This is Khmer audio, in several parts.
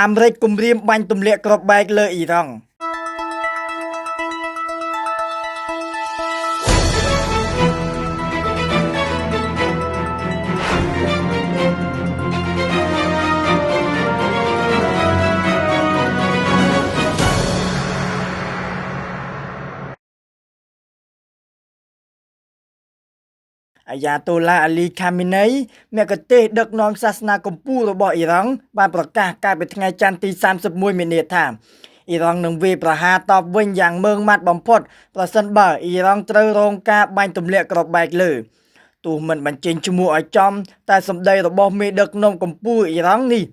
អាមេរិកគំរាមបាញ់ទម្លាក់គ្រាប់បែកលើអ៊ីរ៉ង់អាយ៉ាតូឡាអាលីខាមីណីមគ្គុទ្ទេសក៍ដឹកនាំសាសនាកម្ពុជារបស់អ៊ីរ៉ង់បានប្រកាសកាលពីថ្ងៃច័ន្ទទី31មីនាថាអ៊ីរ៉ង់នឹងវាយប្រហារតបវិញយ៉ាងម៉ឺងម៉ាត់បំផុតប្រសិនបើអ៊ីរ៉ង់ត្រូវរងការបាញ់ទម្លាក់គ្រាប់បែកលើទោះមិនបញ្ចេញឈ្មោះឲ្យចំតែសម្ដីរបស់មេដឹកនាំកម្ពុជាអ៊ីរ៉ង់នេះ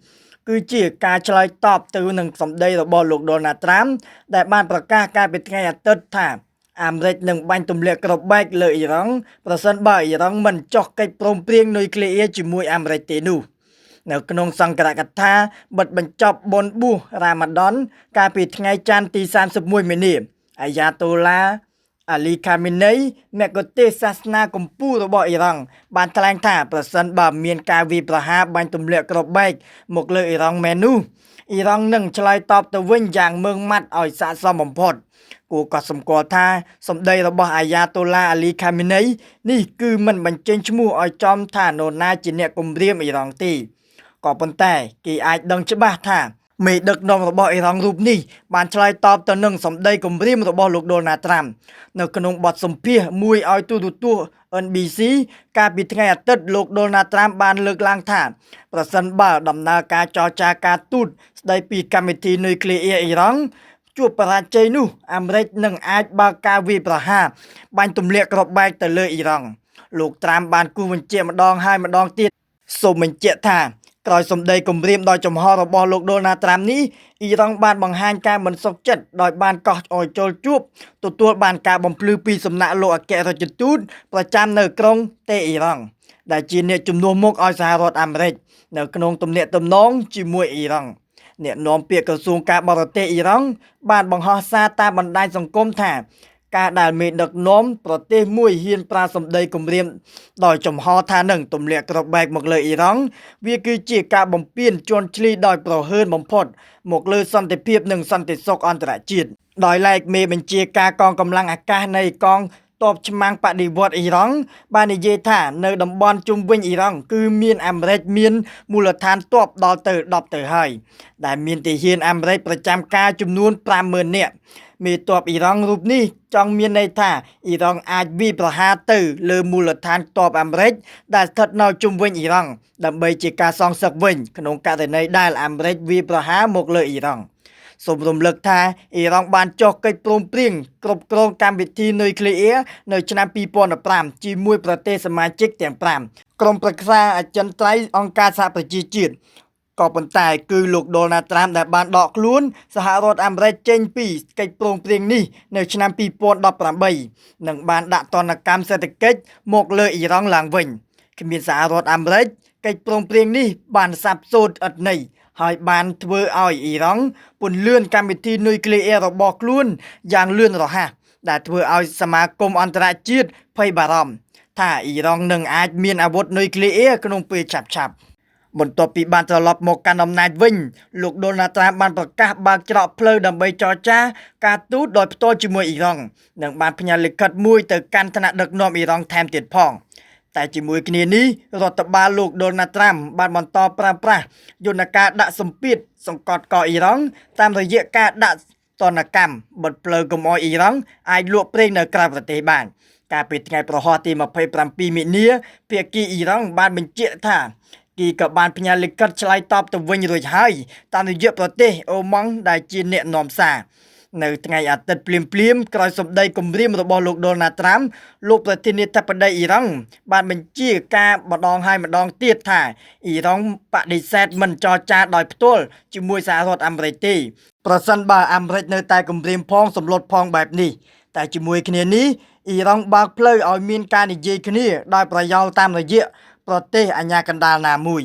គឺជាការឆ្លើយតបទៅនឹងសម្ដីរបស់លោកដូណាល់ត្រាំដែលបានប្រកាសកាលពីថ្ងៃអាទិត្យថាអាមេរិកនឹងបាញ់ទម្លាក់គ្រាប់បែកលើអ៊ីរ៉ង់ប្រសិនបើអ៊ីរ៉ង់មិនចុះកិច្ចព្រមព្រៀងនុយក្លេអ៊ែរជាមួយអាមេរិកទេនោះនៅក្នុងសង្កតកថាបិទបញ្ចប់បុណ្យបួសរ៉ាម៉ាឌនកាលពីថ្ងៃច័ន្ទទី31មីនាអាយ៉ាតូឡាអាលីខាមីណីមគ្គុទ្ទេសក៍សាសនាកម្ពុជារបស់អ៊ីរ៉ង់បានថ្លែងថាប្រសិនបើមានការវាយប្រហារបាញ់ទម្លាក់គ្រាប់បែកមកលើអ៊ីរ៉ង់មែននោះអ៊ីរ៉ង់នឹងឆ្លើយតបទៅវិញយ៉ាងម៉ឺងម៉ាត់ឲ្យស័ក្តិសមបំផុតគួរកត់សម្គាល់ថាសម្ដីរបស់អាយ៉ាតូឡាអាលីខាមីណីនេះគឺមិនបញ្ចេញឈ្មោះឲ្យចំថានរណាជាអ្នកគំរាមអ៊ីរ៉ង់ទេក៏ប៉ុន្តែគេអាចដឹងច្បាស់ថាមេដឹកនាំរបស់អ៊ីរ៉ង់រូបនេះបានឆ្លើយតបទៅនឹងសម្ដីគំរាមរបស់លោកដូណាល់ត្រាំនៅក្នុងបទសម្ភាសន៍មួយឲ្យទូរទស្សន៍ NBC កាលពីថ្ងៃអាទិត្យលោកដូណាល់ត្រាំបានលើកឡើងថាប្រសិនបើដំណើរការចរចាការទូតស្ដីពីកម្មវិធីនុយក្លេអ៊ែរអ៊ីរ៉ង់ជួបបរាជ័យនោះអាមេរិកនឹងអាចបើកការវាយប្រហារបាញ់ទម្លាក់គ្រាប់បែកទៅលើអ៊ីរ៉ង់លោកត្រាំបានគូសបញ្ជាក់ម្ដងហើយម្ដងទៀតសូមបញ្ជាក់ថាក្រោយសម្ដីគម្រាមដោយចំហរបស់លោកដូណាល់ត្រាំនេះអ៊ីរ៉ង់បានបង្ហាញការមិនសុខចិត្តដោយបានកោះឲ្យចូលជួបទទួលបានការបំភ្លឺពីសំណាក់លោកអគ្គរដ្ឋទូតប្រចាំនៅក្រុងតេហីរ៉ង់ដែលជាអ្នកជំនួសមុខឲ្យសហរដ្ឋអាមេរិកនៅក្នុងទំនាក់ទំនងជាមួយអ៊ីរ៉ង់អ្នកនាំពាក្យក្រសួងការបរទេសអ៊ីរ៉ង់បានបង្ហោះសារតាមបណ្ដាញសង្គមថាការដែលមេដឹកនាំប្រទេសមួយហ៊ានប្រើសម្ដីគំរាមដោយចំហថានឹងទម្លាក់គ្រាប់បែកមកលើអ៊ីរ៉ង់វាគឺជាការបំពានជន់ឈ្លីដោយប្រហើនបំផុតមកលើសន្តិភាពនិងសន្តិសុខអន្តរជាតិដោយឡែកមេបញ្ជាការកងកម្លាំងអាកាសនៃកងទ័ពឆ្មាំងបដិវត្តន៍អ៊ីរ៉ង់បាននិយាយថានៅតំបន់ជុំវិញអ៊ីរ៉ង់គឺមានអាមេរិកមានមូលដ្ឋានទ័ពដល់ទៅ10ទៅហើយដែលមានទាហានអាមេរិកប្រចាំការចំនួន50,000នាក់មេទ័ពអ៊ីរ៉ង់រូបនេះចង់មានន័យថាអ៊ីរ៉ង់អាចវាយប្រហារទៅលើមូលដ្ឋានទ័ពអាមេរិកដែលស្ថិតនៅជុំវិញអ៊ីរ៉ង់ដើម្បីជាការសងសឹកវិញក្នុងករណីដែលអាមេរិកវាយប្រហារមកលើអ៊ីរ៉ង់សូមរំលឹកថាអ៊ីរ៉ង់បានចុះកិច្ចព្រមព្រៀងគ្រប់គ្រងកម្មវិធីនុយក្លេអ៊ែរនៅឆ្នាំ2015ជាមួយប្រទេសសមាជិកទាំង5ក្រុមប្រឹក្សាអចិន្ត្រៃយ៍អង្គការសហប្រជាជាតិក៏ប៉ុន្តែគឺលោកដូណាល់ត្រាំដែលបានដកខ្លួនសហរដ្ឋអាមេរិកចេញពីកិច្ចព្រមព្រៀងនេះនៅឆ្នាំ2018និងបានដាក់ទណ្ឌកម្មសេដ្ឋកិច្ចមកលើអ៊ីរ៉ង់ឡើងវិញគ្មានសហរដ្ឋអាមេរិកកិច្ចព្រមព្រៀងនេះបានសាបសូន្យឥតន័យហើយបានធ្វើឲ្យអ៊ីរ៉ង់ពន្លឿនកម្មវិធីនុយក្លេអ៊ែររបស់ខ្លួនយ៉ាងលឿនរហ័សដែលធ្វើឲ្យសមាគមអន្តរជាតិភ័យបារម្ភថាអ៊ីរ៉ង់នឹងអាចមានអាវុធនុយក្លេអ៊ែរក្នុងពេលឆាប់ៗបន្ទាប់ពីបានត្រឡប់មកកាន់អំណាចវិញលោកដូណាល់ត្រាំបានប្រកាសបើកច្រកផ្លូវដើម្បីចរចាការទូតដោយផ្ទាល់ជាមួយអ៊ីរ៉ង់និងបានផ្ញើលិខិតមួយទៅកាន់ថ្នាក់ដឹកនាំអ៊ីរ៉ង់ថែមទៀតផងតែជាមួយគ្នានេះរដ្ឋបាលលោកដូណាល់ត្រាំបានបន្តប្រើប្រាស់យន្តការដាក់សម្ពាធសង្កត់កអ៊ីរ៉ង់តាមរយៈការដាក់ទណ្ឌកម្មបិទផ្លូវកុំឲ្យអ៊ីរ៉ង់អាចលក់ប្រេងនៅក្រៅប្រទេសបានកាលពីថ្ងៃប្រហ័សទី27មីនាភាគីអ៊ីរ៉ង់បានបញ្ជាក់ថាគេក៏បានផ្ញើលិខិតឆ្លើយតបទៅវិញរួចហើយតាមរយៈប្រទេសអូម៉ង់ដែលជាអ្នកនាំសារនៅថ្ងៃអាទិត្យភ្លាមក្រោយសម្ដីគម្រាមរបស់លោកដូណាល់ត្រាំលោកប្រធានាធិបតីអ៊ីរ៉ង់បានបញ្ជាការម្ដងហើយម្ដងទៀតថាអ៊ីរ៉ង់បដិសេធមិនចរចាដោយផ្ទាល់ជាមួយសហរដ្ឋអាមេរិកទេប្រសិនបើអាមេរិកនៅតែគម្រាមផងសម្លុតផងបែបនេះតែជាមួយគ្នានេះអ៊ីរ៉ង់បើកផ្លូវឲ្យមានការនិយាយគ្នាដោយប្រយោលតាមរយៈប្រទេសអាញាកណ្ដាលណាមួយ